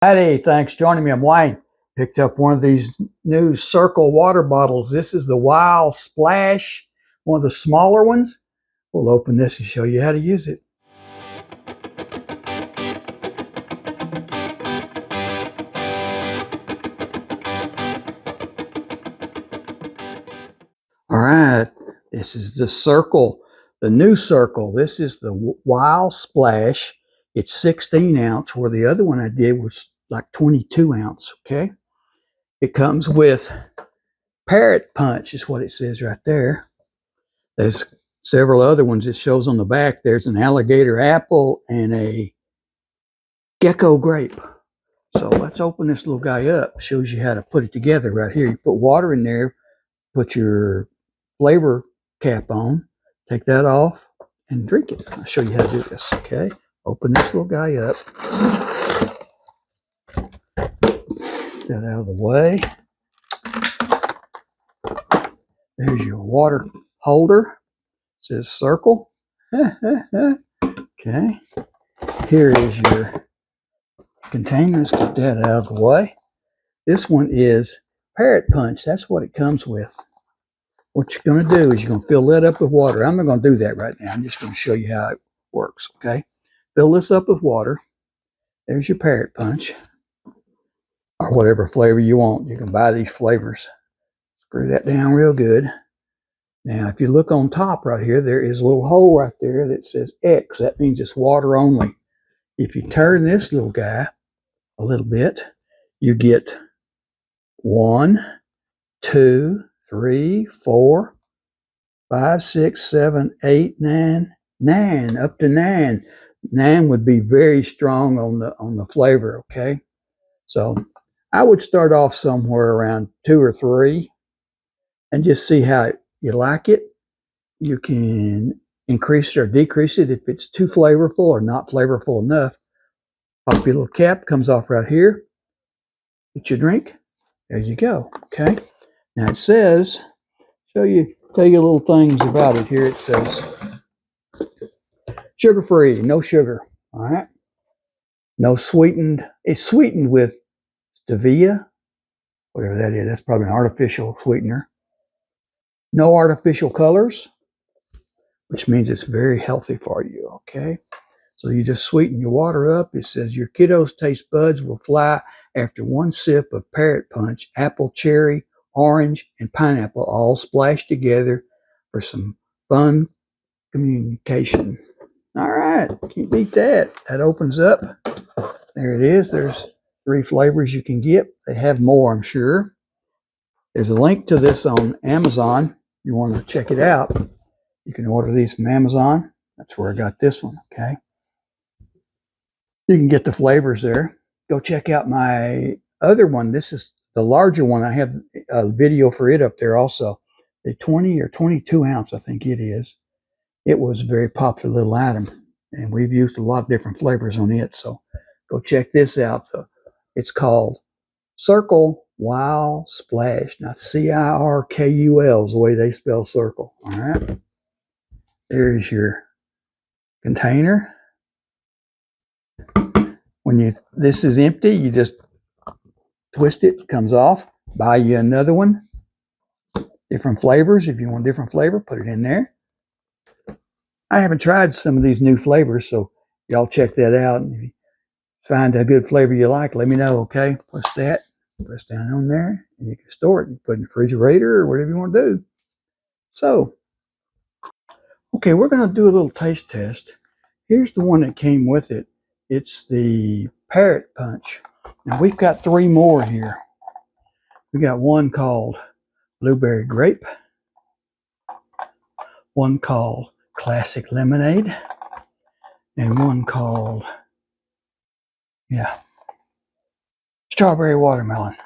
Howdy, thanks for joining me. I'm Wayne. Picked up one of these new Cirkul water bottles. This is the Wild Splash, one of the smaller ones. We'll open this and show you how to use it. All right, this is the Cirkul, the new Cirkul. This is the Wild Splash. It's 16 ounce, where the other one I did was like 22 ounce, okay? It comes with Parrot Punch, is what it says right there. There's several other ones it shows on the back. There's an alligator apple and a gecko grape. So let's open this little guy up. Shows you how to put it together right here. You put water in there, put your flavor cap on, take that off, and drink it. I'll show you how to do this, okay? Open this little guy up. Get that out of the way. There's your water holder. It says Cirkul. Okay. Here is your container. Let's get that out of the way. This one is Parrot Punch. That's what it comes with. What you're going to do is you're going to fill that up with water. I'm not going to do that right now. I'm just going to show you how it works, okay? Fill this up with water. There's your Parrot Punch, or whatever flavor you want. You can buy these flavors. Screw that down real good. Now, if you look on top right here, there is a little hole right there that says X. That means it's water only. If you turn this little guy a little bit, you get 1, 2, 3, 4, 5, 6, 7, 8, 9, up to 9. 9 would be very strong on the flavor, okay? So I would start off somewhere around 2 or 3 and just see how you like it. You can increase it or decrease it if it's too flavorful or not flavorful enough. Pop your little cap, comes off right here. Get your drink. There you go. Okay. Now it says, tell you little things about it here. It says sugar-free, no sugar. All right. No sweetened. It's sweetened with stevia, whatever that is. That's probably an artificial sweetener. No artificial colors, which means it's very healthy for you. Okay. So you just sweeten your water up. It says your kiddos' taste buds will fly after one sip of Parrot Punch, apple, cherry, orange, and pineapple all splashed together for some fun communication. All right, can't beat that. That opens up. There it is. There's 3 flavors you can get. They have more, I'm sure. There's a link to this on Amazon. You want to check it out. You can order these from Amazon. That's where I got this one, okay? You can get the flavors there. Go check out my other one. This is the larger one. I have a video for it up there also. The 20 or 22 ounce, I think it is. It was a very popular little item, and we've used a lot of different flavors on it. So go check this out. It's called Cirkul Wild Splash. Now, Cirkul is the way they spell Cirkul. All right. There's your container. When this is empty, you just twist it, comes off, buy you another one. Different flavors. If you want a different flavor, put it in there. I haven't tried some of these new flavors, so y'all check that out. And if you find a good flavor you like, let me know, okay? Press that, press down on there, and you can store it. You put it in the refrigerator or whatever you want to do. So, okay, we're going to do a little taste test. Here's the one that came with it. It's the Parrot Punch. Now we've got 3 more here. We got one called Blueberry Grape, one called Classic Lemonade, and one called, Strawberry Watermelon.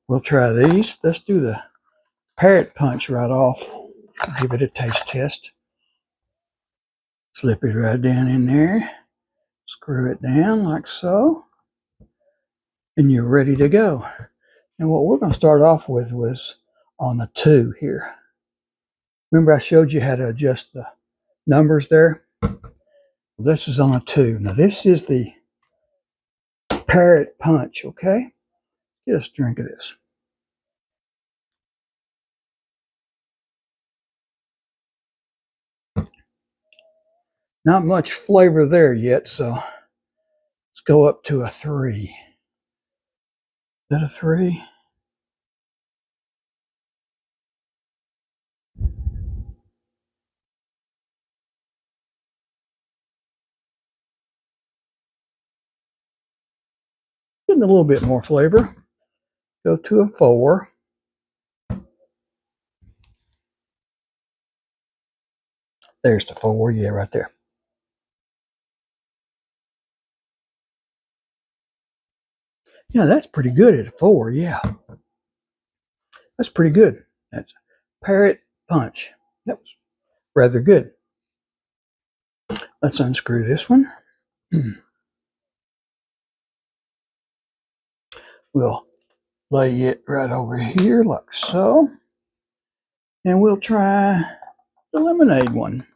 We'll try these. Let's do the Parrot Punch right off. Give it a taste test. Slip it right down in there. Screw it down like so. And you're ready to go. And what we're going to start off with was on a 2 here. Remember I showed you how to adjust the numbers there? This is on a 2. Now this is the Parrot Punch, okay? Just drink of this. Not much flavor there yet, so let's go up to a 3. Is that a 3? Getting a little bit more flavor. Go to a 4. There's the 4, yeah, right there. Yeah, that's pretty good at a 4, yeah. That's pretty good. That's Parrot Punch. That was rather good. Let's unscrew this one. We'll lay it right over here like so. And we'll try the lemonade one.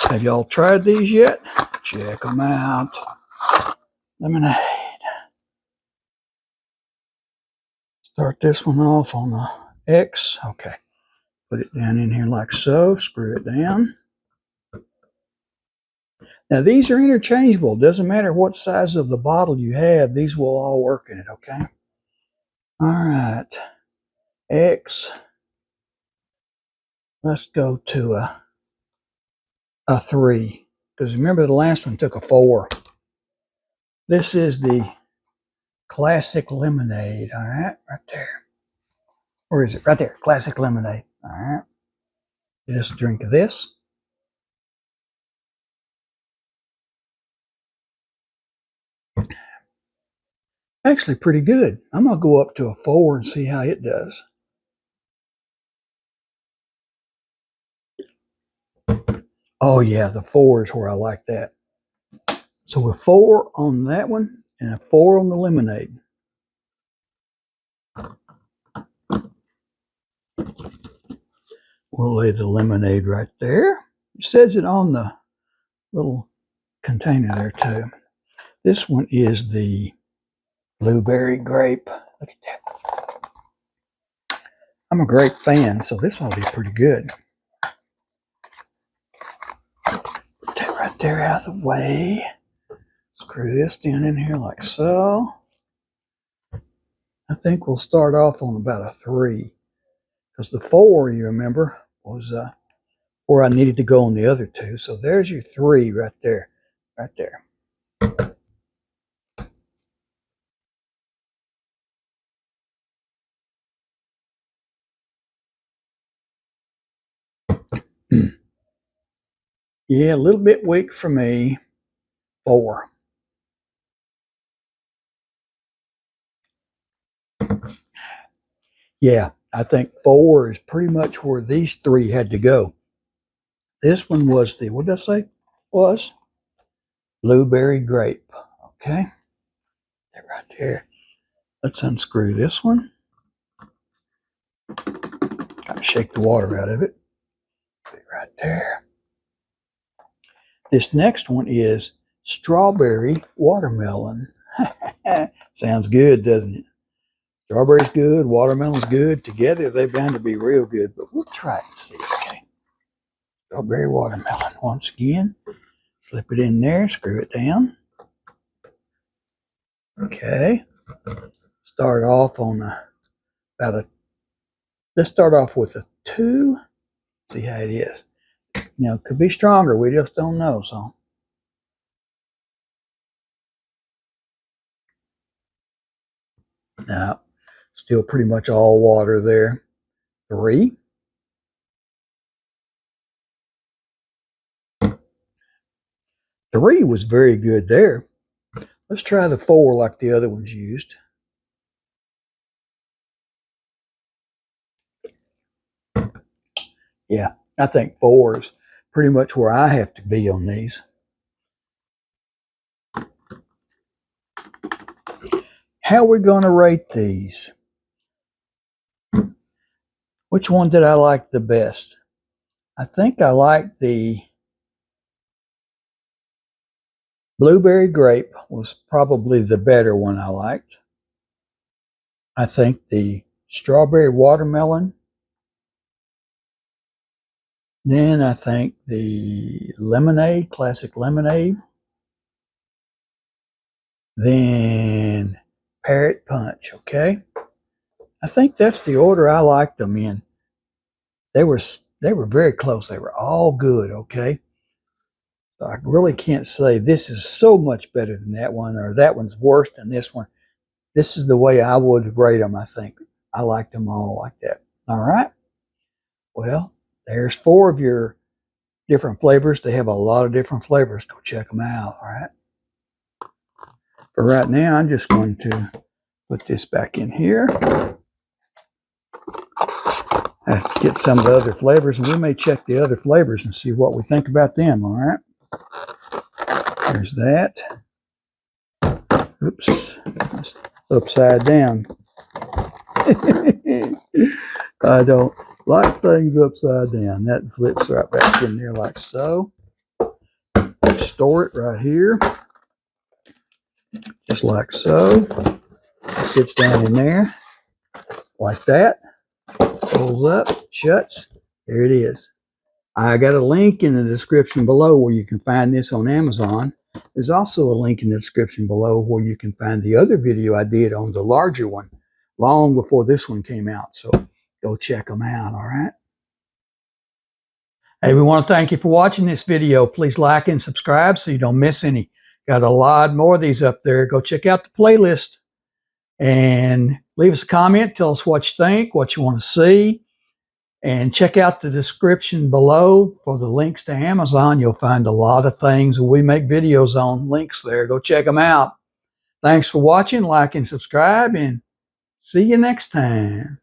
Have y'all tried these yet? Check them out. Lemonade. Start this one off on the X. Okay. Put it down in here like so. Screw it down. Now these are interchangeable. Doesn't matter what size of the bottle you have. These will all work in it, okay? All right. X. Let's go to a 3. Because remember the last one took a 4. This is the classic lemonade. All right. Right there. Where is it? Right there. Classic lemonade. All right. Just drink of this. Actually pretty good. I'm going to go up to a 4 and see how it does. Oh yeah, the 4 is where I like that. So a 4 on that one and a 4 on the lemonade. We'll lay the lemonade right there. It says it on the little container there too. This one is the blueberry grape. Look at that. I'm a grape fan, so this ought to be pretty good. Put that right there out of the way. Screw this down in here like so. I think we'll start off on about a 3. Because the 4, you remember, was where I needed to go on the other 2. So there's your 3 right there. Right there. Yeah, a little bit weak for me. 4. Yeah, I think 4 is pretty much where these 3 had to go. This one was the, what did I say? Was blueberry grape. Okay. That right there. Let's unscrew this one. Gotta shake the water out of it. Put it right there. This next one is strawberry watermelon. Sounds good, doesn't it? Strawberry's good, watermelon's good. Together, they're bound to be real good, but we'll try it and see, okay? Strawberry watermelon. Once again, slip it in there, screw it down. Okay. Start off on let's start off with a 2. See how it is. You know, it could be stronger. We just don't know, so. Now, still pretty much all water there. 3. 3 was very good there. Let's try the 4 like the other ones used. Yeah, I think 4 is pretty much where I have to be on these. How are we going to rate these? Which one did I like the best? I think I like the Blueberry grape was probably the better one I liked. I think the strawberry watermelon. Then I think the lemonade, classic lemonade. Then Parrot Punch, okay? I think that's the order I liked them in. They were very close. They were all good, okay? So I really can't say this is so much better than that one or that one's worse than this one. This is the way I would rate them, I think. I liked them all like that. All right? Well, there's 4 of your different flavors. They have a lot of different flavors. Go check them out, all right? For right now, I'm just going to put this back in here. I have to get some of the other flavors, and we may check the other flavors and see what we think about them, all right? There's that. Oops, it's upside down. I don't like things upside down. That flips right back in there like so. Store it right here, just like so. It fits down in there, like that. Pulls up, shuts. There it is. I got a link in the description below where you can find this on Amazon. There's also a link in the description below where you can find the other video I did on the larger one, long before this one came out. So go check them out, all right? Hey, we want to thank you for watching this video. Please like and subscribe so you don't miss any. Got a lot more of these up there. Go check out the playlist and leave us a comment. Tell us what you think, what you want to see. And check out the description below for the links to Amazon. You'll find a lot of things that we make videos on. Links there. Go check them out. Thanks for watching. Like and subscribe, and see you next time.